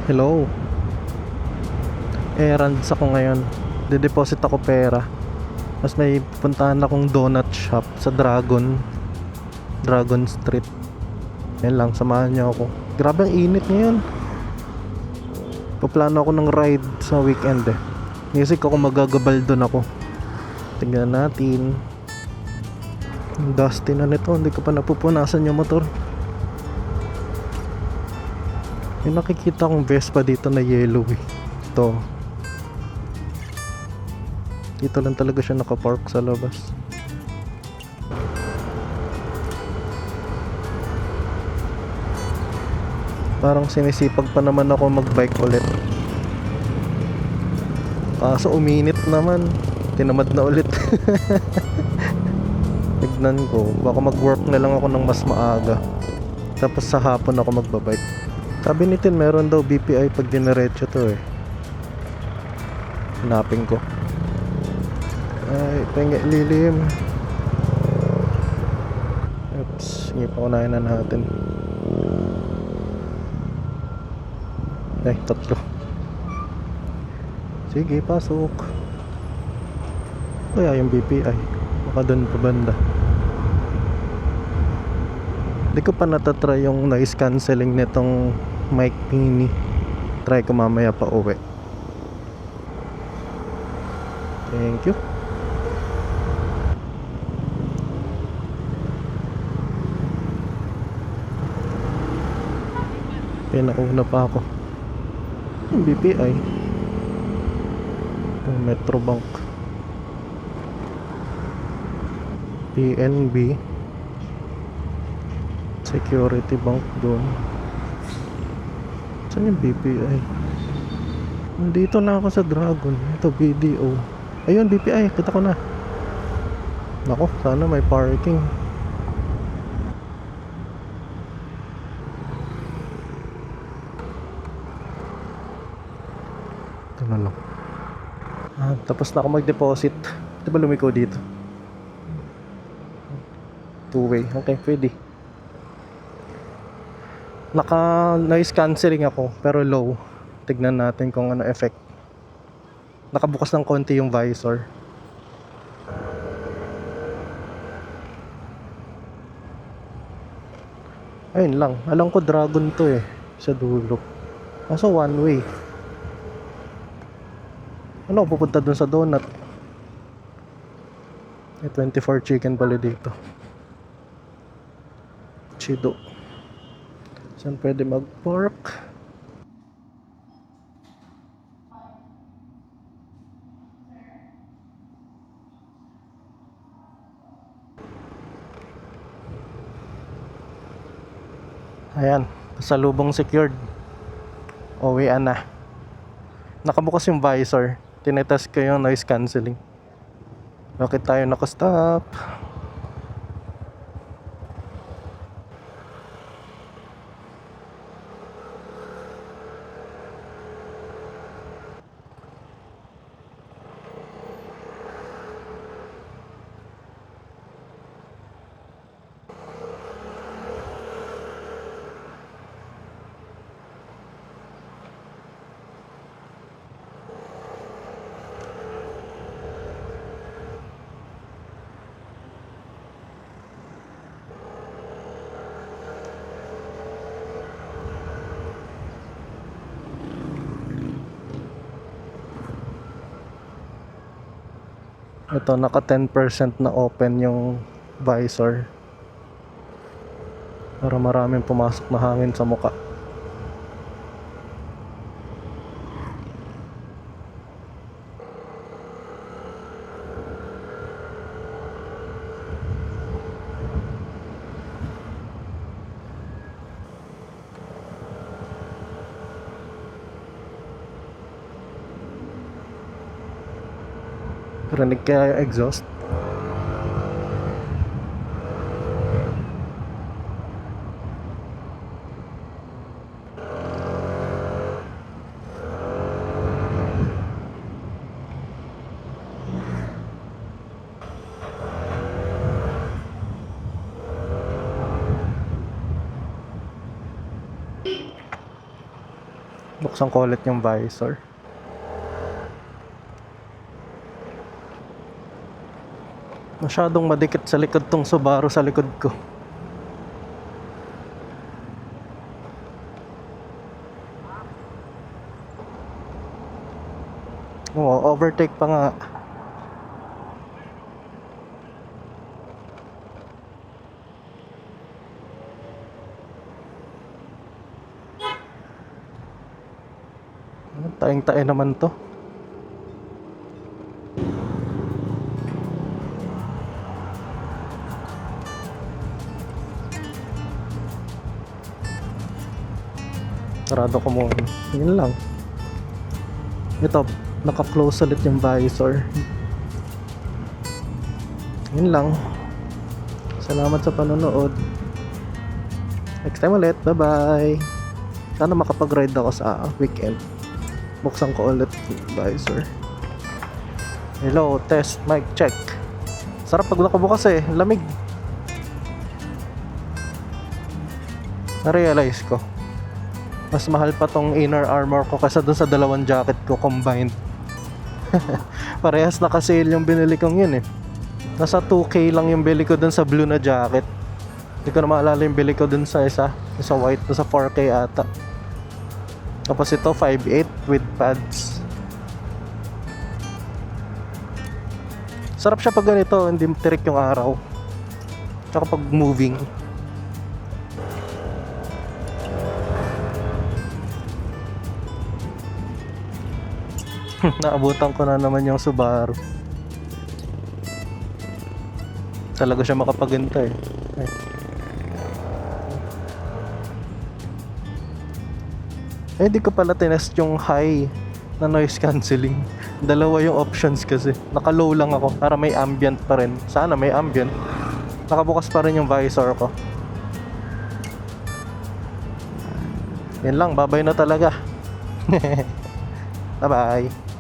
Hello. Errands ako ngayon. Dedeposit ako pera. Mas may puntahan akong donut shop sa Dragon Street. Yan lang, samahan niyo ako. Grabe ang init ngayon. Paplano ako ng ride sa weekend eh. Nisig ako magagabal doon ako. Tingnan natin. Ang dusty na nito, hindi ko pa napupunasan yung motor. May nakikita akong Vespa dito na yellow eh. Ito. Dito lang talaga siya nakapark sa labas. Parang sinisipag pa naman ako magbike ulit. Kaso uminit naman. Tinamad na ulit. Tignan ko, baka mag-work na lang ako ng mas maaga. Tapos sa hapon ako magbabike. Sabi ni Tin, meron daw BPI pag diniretso to eh. Hanapin ko. Ay, pengi lilim. Oops, sige pa unahin na natin. Ay, tatlo. Sige, pasok. Kaya yung BPI baka doon pa banda. Di ko pa natatry yung noise cancelling nitong mic mini. Try ko mamaya pa uwi. Thank you. Pinauna pa ako. Yung BPI yung Metrobank, PNB, Security Bank doon. Saan yung BPI? Nandito na ako sa Dragon. Ito BDO. Ayun BPI, kita ko na. Nako, sana may parking. Ito na lang. Tapos na ako mag-deposit. Ito ba lumiko dito? Two-way. Okay, pwede. Naka noise cancelling ako pero low. Tignan natin kung ano effect. Nakabukas ng konti yung visor. Ayun lang. Alam ko Dragon to eh. Sa dulo. Kaso one way. Ano pupunta dun sa donut? May 24 chicken pala dito. Chido. Saan pwede mag-park? Ayan, pasalubong secured. Uwian na. Nakabukas yung visor. Tinetest ko yung noise cancelling. Bakit tayo nakastop? Ito, naka 10% na open yung visor. Para maraming pumasok na hangin sa muka. Rinig kaya yung exhaust? Buksan ko ulit yung visor. Masyadong madikit sa likod tong Subaru sa likod ko. Oo, overtake pa nga. Taing-tae naman to. Sarado ko muna. Yun lang. Ito, naka-close ulit yung visor. Yun lang. Salamat sa panonood. Next time ulit. Bye-bye. Sana makapag-ride ako sa weekend. Buksan ko ulit yung visor. Hello, test, mic check. Sarap pag nakabukas eh, lamig. Na-realize ko, mas mahal pa tong inner armor ko kaysa dun sa dalawang jacket ko combined. Parehas naka-sale yung binili kong yun eh. Nasa 2K lang yung bili ko dun sa blue na jacket. Hindi ko na maalala yung bili ko dun sa isa white, dun sa 4K ata. Tapos ito 5.8 with pads. Sarap siya pag ganito, hindi tirik yung araw. Tsaka pag moving. Naabutan ko na naman yung Subaru. Talaga siya makapaganda eh. Eh, di ko pala tinest yung high na noise cancelling. Dalawa yung options kasi. Naka-low lang ako para may ambient pa rin. Sana may ambient. Nakabukas pa rin yung visor ko. Yan lang, babay na talaga. Bye-bye.